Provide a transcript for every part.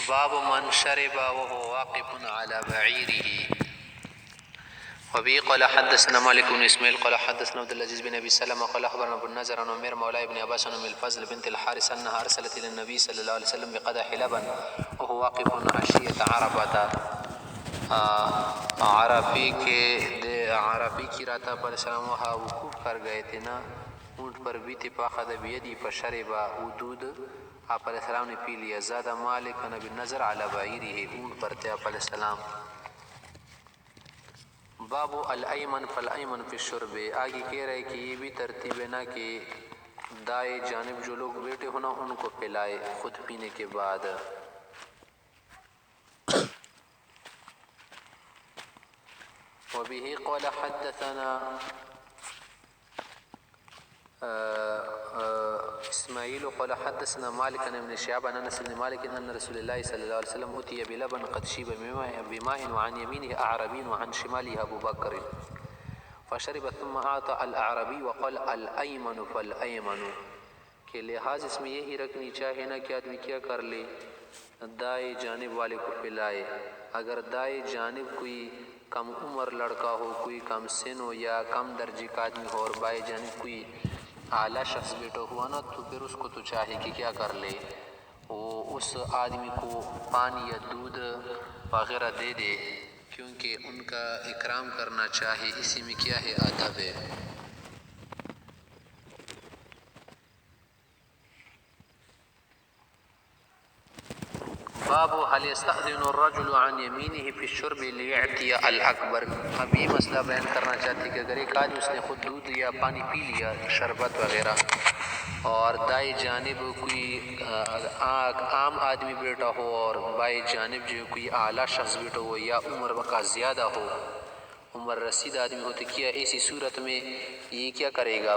باب من شرب وهو واقف على بعيره. وبه قال حدثنا مالك بن اسماعيل قال حدثنا عبد العزيز بن ابي سلمة قال اخبرنا ابو النضر عن عمير مولى ابن عباس عن ام الفضل بنت الحارث انها ارسلت الى النبي صلى الله عليه وسلم بقدح لبن وهو واقف عشية عرفة. عرفی کی راتا پر سلام وہاں وقوف کر گئے تھے نا اونٹ پر بھی تھی پاخذ بیدی فشربا وہ دودھ آپ علیہ السلام نے پی لیا. زادہ مالک نبی نظر علی بعیرہ اونٹ پر تھے آپ علیہ السلام. باب الایمن فالایمن فی الشرب. آگے کہہ رہے کہ یہ بھی ترتیب ہے نا کہ دائیں جانب جو لوگ بیٹھے ہونا ان کو پلائے خود پینے کے بعد. وبه قال حدثنا اسماعیل قال حدثنا مالك عن ابن شهاب عن انس بن مالك ان رسول الله صلى الله عليه وسلم اتي بلبن قد شيب بماء وعن يمينه اعرابي وعن شماله ابو بكر فشرب ثم اعطى الاعرابي وقال الايمن فالايمن. کہ لحاظ اس میں یہی رکھنی چاہیے نا کہ آدمی کیا کر لے دائیں جانب والے کو پلائے. اگر دائیں جانب کوئی کم عمر لڑکا ہو کوئی کم سن ہو یا کم درجے کا آدمی ہو اور بائیں جانب کوئی اعلیٰ شخص بیٹھا ہوا نا تو پھر اس کو تو چاہے کہ کیا کر لے وہ اس آدمی کو پانی یا دودھ وغیرہ دے دے کیونکہ ان کا اکرام کرنا چاہے. اسی میں کیا ہے ادب ہے. باب هل يستأذن الرجل عن يمينه في الشرب ليعطي الأكبر. اب یہ مسئلہ بیان کرنا چاہتے کہ اگر ایک آدمی اس نے خود دودھ یا پانی پی لیا شربت وغیرہ اور دائیں جانب کوئی عام آدمی بیٹھا ہو اور بائیں جانب جو کوئی اعلیٰ شخص بیٹھا ہو یا عمر کا زیادہ ہو عمر رسید آدمی ہو تو کیا ایسی صورت میں یہ کیا کرے گا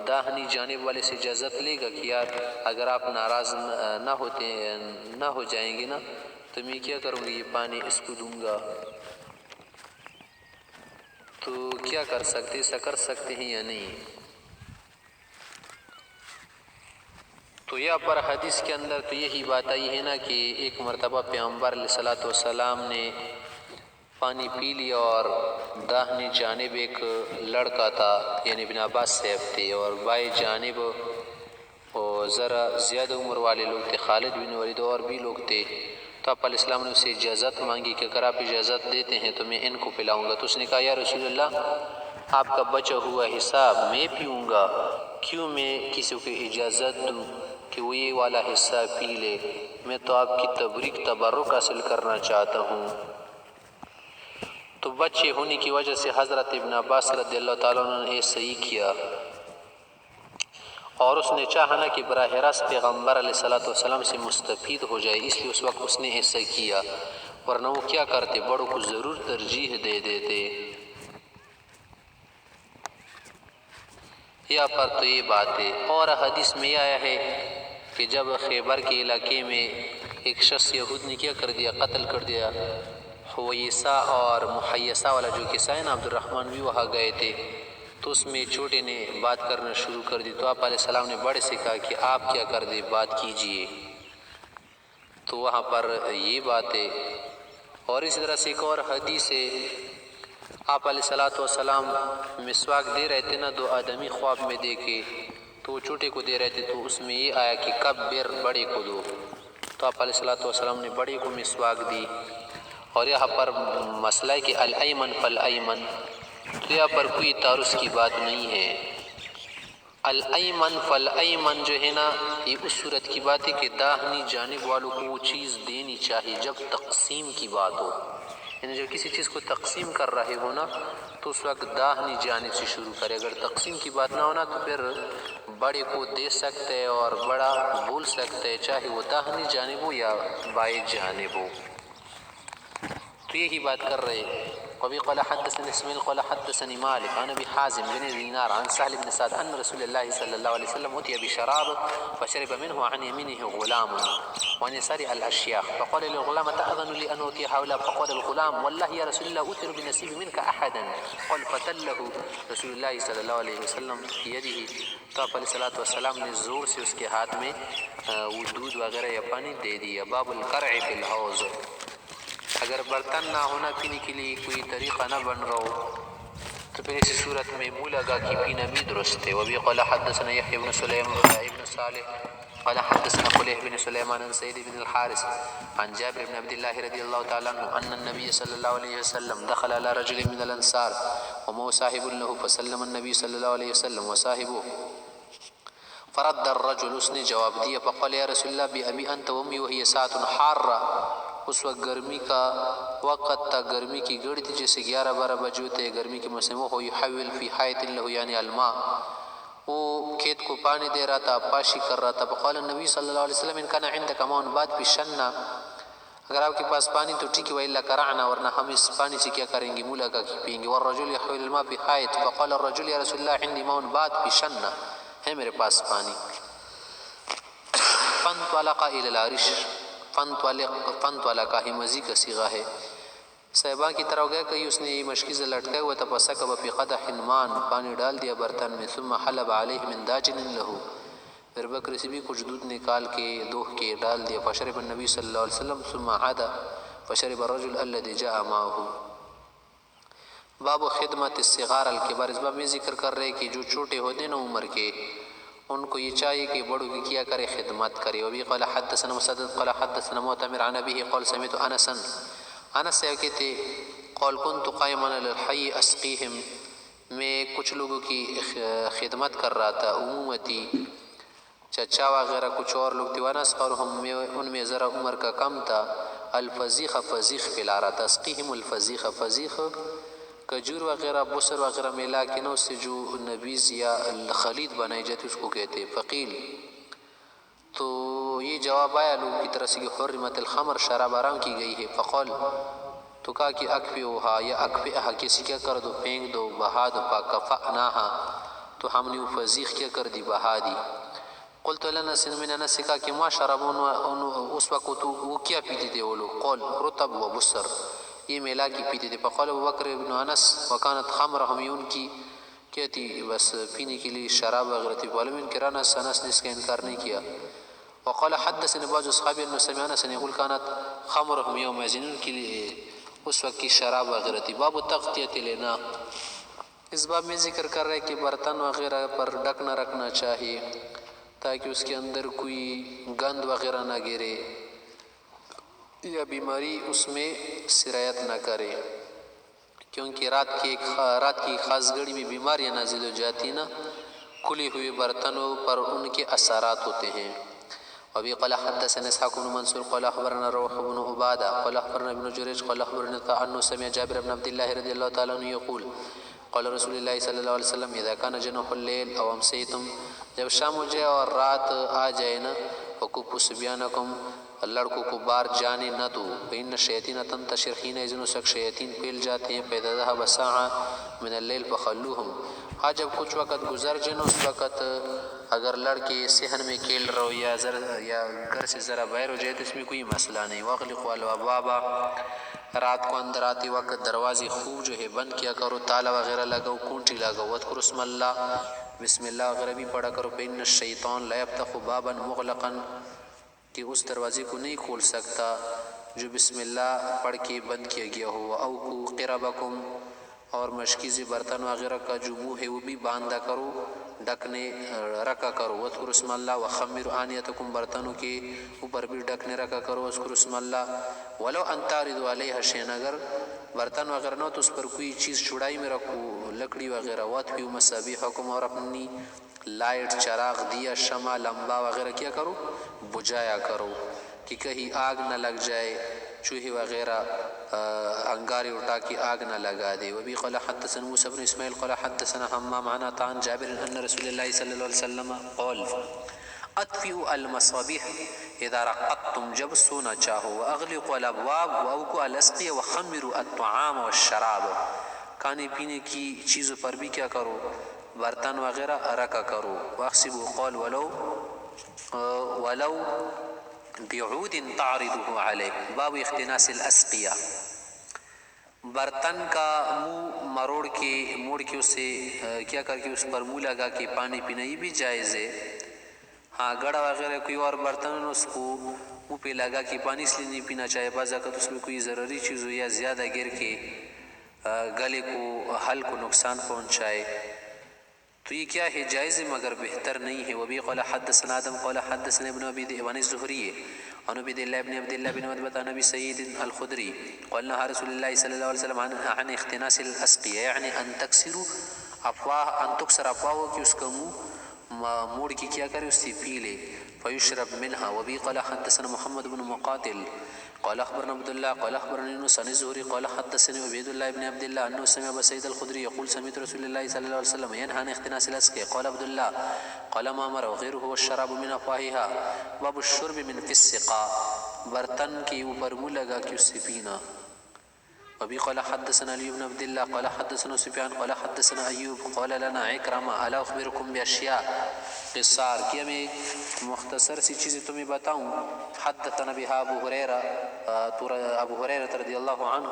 داہنی جانب والے سے اجازت لے گا کہ یار اگر آپ ناراض نہ ہو جائیں گے نا تو میں کیا کروں گی یہ پانی اس کو دوں گا. تو کیا کر سکتے ایسا کر سکتے ہیں یا نہیں. تو یا پر حدیث کے اندر تو یہی بات آئی ہے نا کہ ایک مرتبہ پیغمبر علیہ الصلوۃ والسلام نے پانی پی لیا اور داہنی جانب ایک لڑکا تھا یعنی ابن عباس صاحب تھے اور بائیں جانب اور ذرا زیادہ عمر والے لوگ تھے خالد بن ولید اور بھی لوگ تھے. تو آپ علیہ السلام نے اسے اجازت مانگی کہ اگر آپ اجازت دیتے ہیں تو میں ان کو پلاؤں گا. تو اس نے کہا یا رسول اللہ آپ کا بچا ہوا حصہ میں پیوں گا کیوں میں کسی کو اجازت دوں کہ وہ یہ والا حصہ پی لے. میں تو آپ کی تبریک تبرک حاصل کرنا چاہتا ہوں. تو بچے ہونے کی وجہ سے حضرت ابن عباس رضی اللہ تعالیٰ عنہ نے صحیح کیا اور اس نے چاہا نا کہ براہ راست پیغمبر علیہ الصلوۃ والسلام سے مستفید ہو جائے اس لیے اس وقت اس نے ایسا کیا ورنہ وہ کیا کرتے بڑوں کو ضرور ترجیح دے دیتے. یا پر تو یہ بات ہے. اور حدیث میں آیا ہے کہ جب خیبر کے علاقے میں ایک شخص یہود نے کیا کر دیا قتل کر دیا حویسہ اور محیسہ والا جو قصہ ہے نا عبد الرحمن بھی وہاں گئے تھے تو اس میں چھوٹے نے بات کرنا شروع کر دی. تو آپ علیہ السلام نے بڑے سے کہا کہ آپ کیا کر دے بات کیجئے. تو وہاں پر یہ بات ہے. اور اسی طرح سے ایک اور حدیث ہے آپ علیہ الصلوۃ والسلام مسواک دے رہے تھے نا دو آدمی خواب میں دیکھے تو وہ چھوٹے کو دے رہے تھے تو اس میں یہ آیا کہ کبر بڑے کو دو. تو آپ علیہ الصلوۃ والسلام نے بڑے کو مسواک دی. اور یہاں پر مسئلہ ہے کہ الایمن فالایمن تو یہاں پر کوئی تعارض کی بات نہیں ہے. الایمن فالایمن جو ہے نا یہ اس صورت کی بات ہے کہ داہنی جانب والوں کو وہ چیز دینی چاہیے جب تقسیم کی بات ہو. یعنی جو کسی چیز کو تقسیم کر رہے ہو نا تو اس وقت داہنی جانب سے شروع کرے. اگر تقسیم کی بات نہ ہونا تو پھر بڑے کو دے سکتے ہیں اور بڑا بول سکتے ہیں چاہے وہ داہنی جانب ہو یا بائیں جانب ہو. تو یہی بات کر رہے وبه قال حدثني اسماعيل قال حدثني مالك عن ابي حازم بن دينار عن سهل بن سعد ان رسول الله صلى الله عليه وسلم اتي بشراب فشرب منه عن يمينه غلام وعن يساره الاشياخ فقال للغلام تاذن لي ان اوتي هؤلاء فقال الغلام والله يا رسول الله اوتر بنصيب منك احدا قال فتله رسول الله صلی اللہ علیہ وسلم بيده تو آپ علیہ الصلوۃ والسلام نے زور سے اس کے ہاتھ میں وہ دودھ وغیرہ یا پانی دے دیا. باب القرع فی الحوض. اگر برتن نہ ہونا پینے کے لیے کوئی طریقہ نہ بن رہا ہو تو پھر اسی صورت میں منہ لگا کے پینا بھی درست ہے. وبی قال حدثنا یحیی بن سلیم ابن صالح قال حدثنا خلیح بن سلیمان عن سعید بن الحارث عن جابر بن عبد الله رضی اللہ تعالی عنہ ان النبي صلی اللہ علیہ وسلم دخل على رجل من الانصار ومعه صاحب له فسلم النبي صلی اللہ علیہ وسلم وصاحبه فرد الرجل اس نے جواب دیا فقال یا رسول اللہ بأبی انت وامي وهي ساعة حارة. اس وقت گرمی کا وقت تھا, گرمی کی گھڑی تھی جیسے 11-12 بجے ہوتے گرمی کے موسم. وہ یحول فی حائط له یعنی الماء, وہ کھیت کو پانی دے رہا تھا, پاشی کر رہا تھا. فقال النبی صلی اللہ علیہ وسلم ان کان عندک ماء بات بشنا, اگر آپ کے پاس پانی تو ٹھیک ہے, والا کرعنا, ورنہ ہم اس پانی سے کیا کریں گے, منہ لگا کے پئیں گے. والرجل یحول الماء فی حائط فقال الرجل یا رسول اللہ عندي ماء بات بشنا, ہے میرے پاس پانی. فانطلق الى العرش, فانطلق ہی مزی کا صیغہ ہے. صحابہ کی طرف گیا کہ اس نے مشکی سے لٹکا ہوا تھا, فسکب فی قدح مان, پانی ڈال دیا برتن میں. ثم حلب علیہ من داجن له, پھر بکر سے بھی کچھ دودھ نکال کے دوہ کے ڈال دیا. فشرب النبی صلی اللہ علیہ وسلم ثم عاد فشرب الرجل الذي جاء معه. باب خدمت الصغار الکبار. اس باب میں ذکر کر رہے کہ جو چھوٹے ہوتے نا عمر کے, ان کو یہ چاہیے کہ بڑوں کی کیا کرے, خدمت کرے. وبی قال حدثنا مسدد قال حدثنا معتمر عن ابيه قال سمعت انسا, انس سے کہتے قال كنت قائما على الحي اسقيهم, میں کچھ لوگوں کی خدمت کر رہا تھا, عمومتی چچا وغیرہ کچھ اور لوگ تھے. وانس اور ان میں ذرا عمر کا کم تھا. الفزیخ, فزیخ پلا رہا تھا. اسقیہم الفزیخ, فزیخ کھجور وغیرہ بسر وغیرہ ملا کے نا اس سے جو نبیز یا خلید بنائی جاتی اس کو کہتے. فقیل, تو یہ جواب آیا لوگوں کی طرف سے کہ حرمت الخمر, شراب حرام کی گئی ہے. فقال, تو کہا کہ اکفئوہا یا اکفئہا, کسی کیا کر دو, پھینک دو, بہا دو. فکفأناہا, تو ہم نے وہ فزیخ کیا کر دی, بہا دی. قلت لانس, میں نے انس سے کہا کہ ما شربون, اس وقت وہ کیا پیتے تھے وہ لوگ. قول رطب و بسر, یہ ملا کی پیتے تھے. فقال ابو بکر ابن انس وکانت خمرہم, یہ ان کی کیا تھی, بس پینے کے لیے شراب وغیرہ تھی. ولم ينكر انس, انس نے اس کا انکار نہیں کیا. وقال حدثني بعض اصحاب انه سمع انس يقول كانت خمرهم يومئذ, ان کے لیے اس وقت کی شراب وغیرہ تھی. باب تغطیۃ الاناء. اس باب میں ذکر کر رہے کہ برتن وغیرہ پر ڈھک نہ رکھنا چاہیے تاکہ اس کے اندر کوئی گند وغیرہ نہ گرے یا بیماری اس میں سرایت نہ کرے, کیونکہ رات کی خاص گھڑی میں بیماریاں نازل ہو جاتی نا, کھلے ہوئے برتنوں پر ان کے اثرات ہوتے ہیں. وبی قال حدثنا اسحاق بن منصور قال اخبرنا روح بن عبادہ قال اخبرنا ابن جریج قال اخبرنا انه سمع جابر بن عبد الله رضی اللہ تعالی عنہ يقول قال رسول اللہ صلی اللہ علیہ وسلم اذا كان جنح الليل او امسيتم, جب شام ہو جائے اور رات آ جائے نا, فكفوا صبيانكم, لڑکوں کو بار جانے نہ دو. فإن الشياطين تنتشر حينئذ, اس وقت شیاطین پھیل جاتے ہیں. فإذا ذهب ساعة من الليل فخلوهم, ہاں جب کچھ وقت گزر جائے نا, اس وقت اگر لڑکے صحن میں کھیل رہو یا گھر سے ذرا باہر ہو جائے تو اس میں کوئی مسئلہ نہیں. واغلقوا الابواب, رات کو اندر آتے وقت دروازے خوب جو ہے بند کیا کرو, تالا وغیرہ لگاؤ, کونٹی لگاؤ. واذکروا اسم اللہ, بسم اللہ وغیرہ بھی پڑھا کرو. فإن الشیطان لا يفتح بابا مغلقا, کہ اس دروازے کو نہیں کھول سکتا جو بسم اللہ پڑھ کے بند کیا گیا ہو. وأوقوا قربکم, اور مشکیزی برتن وغیرہ کا جو منہ ہے وہ بھی باندھا کرو, ڈھکنے رکھا کرو. واذکروا اسم اللہ وخمروا آنیتکم, برتنوں کے اوپر بھی ڈھکنے رکھا کرو. واذکروا اسم اللہ ولو ان تعرضوا علیہ شیئا, اگر برتن وغیرہ نہ تو اس پر کوئی چیز چڑائی میں رکھو, لکڑی وغیرہ. واطفئوا مصابیحکم, اور اپنی لائٹ, چراغ, دیا, شمع, لمبا وغیرہ کیا کرو, بجھایا کرو کہ کہیں آگ نہ لگ جائے, چوہے وغیرہ انگارے اٹھا کے آگ نہ لگا دے. وبی قال حدثنا موسى بن اسماعیل قال حدثنا حمام عن عطاء عن جابر ان رسول اللہ صلی اللہ علیہ وسلم قال اطفئوا المصابیح اذا رقدتم، جب سونا چاہو، واغلقوا الابواب واوقوا الاسقیہ وخمروا الطعام والشراب، کھانے پینے کی چیزوں پر بھی کیا کرو، برتن وغیرہ رکھا کرو. واحسبوا قول ولو بعود تعرضه علیہ. باب اختناس الاسقیہ، برتن کا منہ موڑ کے اسے کیا کر کے اس پر منہ لگا کے پانی پینا یہ بھی جائز ہے. ہاں گڑا وغیرہ کوئی اور برتن اس کو منہ پہ لگا کے پانی اس لیے نہیں پینا چاہے، بعض اوقات اس میں کوئی ضروری چیز ہو یا زیادہ گر کے گلے کو حل کو نقصان پہنچائے تو یہ کیا ہے، جائز ہے مگر بہتر نہیں ہے. وبی قال حدثنا آدم قال حدثنا ابن ابی عن الزہری عن عبید اللہ بن عبد اللہ بن عتبہ عن ابی سعید الخدری قال نهى رسول اللہ صلی اللہ علیہ وسلم عن اختناس الاسقیہ، یعنی ان تکسر افواہ، کہ اس کا منہ موڑ کے کیا کرے اس سے پی لے. فیشرب منها. وبی قال حدثنا محمد بن مقاتل قال اخبرنا عبد الله قال اخبرني يونس عن الزهري قال حدثني عبيد الله بن عبد الله انه سمع ابا سعيد الخدري يقول سمعت رسول الله صلى الله عليه وسلم ينهى عن اختناس الاسقية. قال عبد الله قال ما امر وغيره والشراب من افواهها. باب الشرب من في السقاء، برتن کے اوپر منہ لگا کے اس سے پینا. وبی قال حدثنا علی بن عبد الله قال حدثنا سفیان قال حدثنا ایوب قال لنا عکرمہ الا اخبرکم باشیاء قصار، کہ میں مختصر سی چیزیں تمہیں بتاؤں. حدثنا بها ابو ہریرہ رضی اللہ عنہ،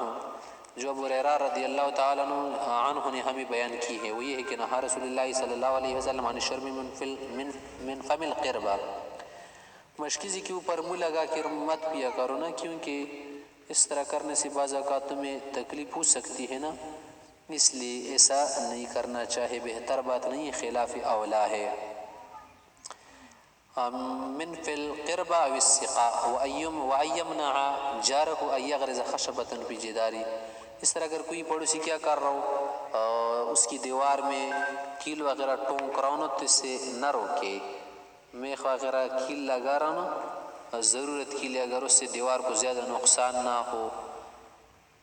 جو ابو ہریرہ رضی اللہ تعالیٰ عنہ نے ہمیں بیان کی ہے وہ یہ ہے کہ نہا رسول اللہ صلی اللہ علیہ وسلم عن الشرب من فم القربہ، مشکیزی کے اوپر منہ لگا کے مت پیا کرو نا، کیونکہ اس طرح کرنے سے بعض اوقات تمہیں تکلیف ہو سکتی ہے نا، اس لیے ایسا نہیں کرنا چاہے، بہتر بات نہیں ہے، خلاف اولا ہے. من فی القربہ او السقاء وَأَيَّمْنَعَ جَارَهُ أَن يَغْرِزَ خَشَبَةً فِي جِدَارِهِ. اس طرح اگر کوئی پڑوسی کیا کر رہا ہو اس کی دیوار میں کیل وغیرہ ٹونک رہا ہو نا تو اس سے نہ روکے، میخ وغیرہ کیل لگا رہا نا ضرورت کے لیے، اگر اس سے دیوار کو زیادہ نقصان نہ ہو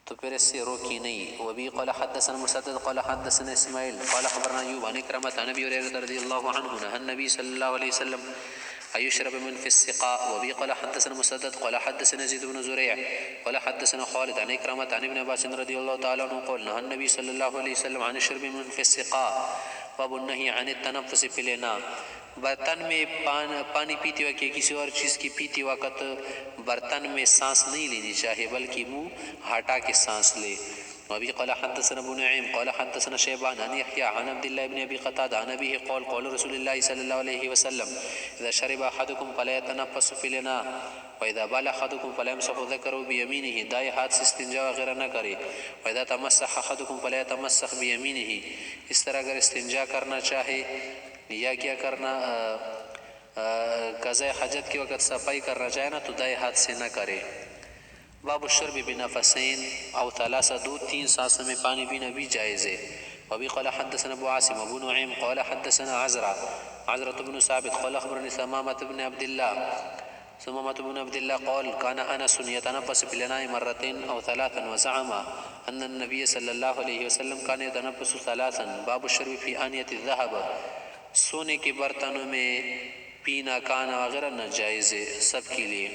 تو پھر اس سے روکی نہیں. وبی قال حدثنا مسدد قال حدثنا اسماعیل قال خبرنا ایوب عن اکرمہ عن ابی ہریرہ رضی اللہ عنہ نہى النبی صلی اللہ علیہ وسلم ان يشرب من في السقاء. وبی قال حدثنا مسدد قال حدثنا زید بن زریع قال حدثنا خالد عن اکرمہ عن ابن عباس رضی اللہ تعالی عنہ قال نهى النبی صلی اللہ علیہ وسلم عن الشرب من في السقاء. باب النهی عن التنفس في الاناء، برتن میں پانی پیتے وقت یا کسی اور چیز کی پیتے وقت برتن میں سانس نہیں لینی چاہیے بلکہ منہ ہٹا کے سانس لے. وبی قال حدثنا ابو نعیم قال حدثنا شیبان عن یحیی عن عبد الله بن ابی قتادہ عن ابیہ قال قال رسول اللہ صلی اللہ علیہ وسلم اذا شرب احدکم فلا يتنفس في الاناء واذا بال احدکم فلا يمسح ذکره بیمینہ، دائیں ہاتھ سے استنجا وغیرہ نہ کرے. واذا تمسح احدکم فلا يتمسح بیمینہ، اس طرح اگر استنجا کرنا چاہے یا کیا کرنا قضاء حاجت کے وقت صفائی کرنا چاہے نا تو دائیں ہاتھ سے نہ کرے. باب الشرب بنفسین او ثلاثہ، دو تین سانسوں میں پانی پینا بھی جائز ہے. وبی قال حدثنا ابو عاصم ابو نعیم قال حدثنا عزرة بن ثابت قال اخبرني ثمامة بن عبد الله قال كان انس يتنفس في الاناء مرتين او ثلاثا وزعم ان النبي صلی اللہ علیہ وسلم كان يتنفس ثلاثا. باب الشرب في آنية الذهب، سونے کے برتنوں میں پینا کھانا وغیرہ ناجائز ہے سب کے لیے.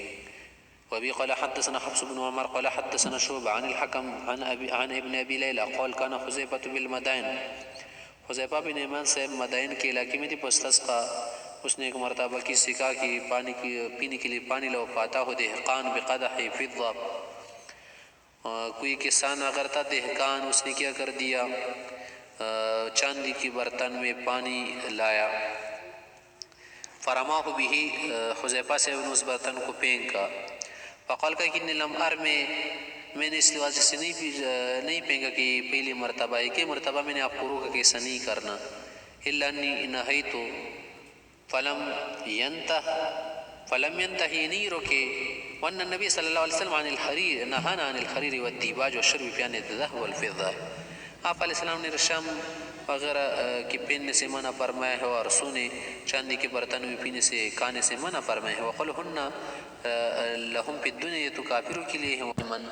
وبی قال حدثنا حفص بن عمر قال حدثنا شعبہ عن الحکم عن ابن ابی لیلہ قال كان حذیفة بالمدائن، حذیفہ بن یمان سے مدائن کے علاقے میں تھی پستسقا، اس نے ایک مرتبہ کی سکا کی پانی کی پینے کے لیے پانی لو پاتا ہو دہقان بقدح فضہ، کوئی کسان اگر تھا دہقان اس نے کیا کر دیا چاندی کی برتن میں پانی لایا. فرماہ بھی حذیفہ سے اس برتن کو پھینکا. فقال کہ لم میں نے اس لحاظ سے نہیں پھینکا کہ پہلی مرتبہ ہے کہ مرتبہ میں نے آپ کو روکا کہ ایسا نہیں کرنا. الا انی نہیت فلم ينتهي، نہیں روکے. وان النبی صلی اللہ علیہ وسلم عن الحریر نہانا عن الحریر والدیباج والشرب في آنية الذهب والفضة، آپ علیہ السلام نے رشام وغیرہ کے پہننے سے منع فرمایا ہے اور سونے چاندی کے برتن میں پینے سے کھانے سے منع فرمایا ہے. وقلہن لہم فی الدنیا، یہ تو کافروں کے لیے ہے. من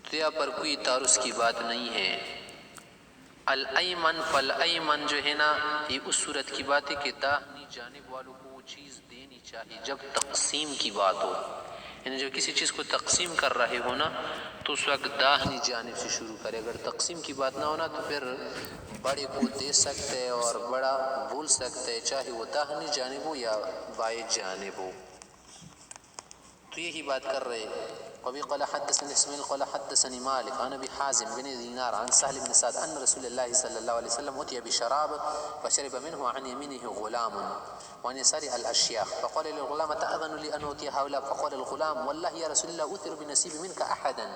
تو یہاں پر کوئی تعارض کی بات نہیں ہے. الایمن فالایمن جو ہے نا یہ اس صورت کی بات ہے کہ داہنی جانب والوں کو وہ چیز دینی چاہیے جب تقسیم کی بات ہو، یعنی جب کسی چیز کو تقسیم کر رہے ہو نا تو اس وقت داہنی جانب سے شروع کرے. اگر تقسیم کی بات نہ ہونا تو پھر بڑے کو دے سکتے اور بڑا بھول سکتے، چاہے وہ داہنی جانب ہو یا بائیں جانب ہو. تو یہی بات کر رہے. وبه قال حدثني اسماعيل قال حدثني مالك عن ابي حازم بن دينار عن سهل بن سعد ان رسول الله صلى الله عليه وسلم اتي بشراب فشرب منه عن يمينه غلام وعن يساره الاشياخ فقال للغلام تأذن لي ان اوتي هؤلاء فقال الغلام والله يا رسول الله اوثر بنصيبي منك احدا.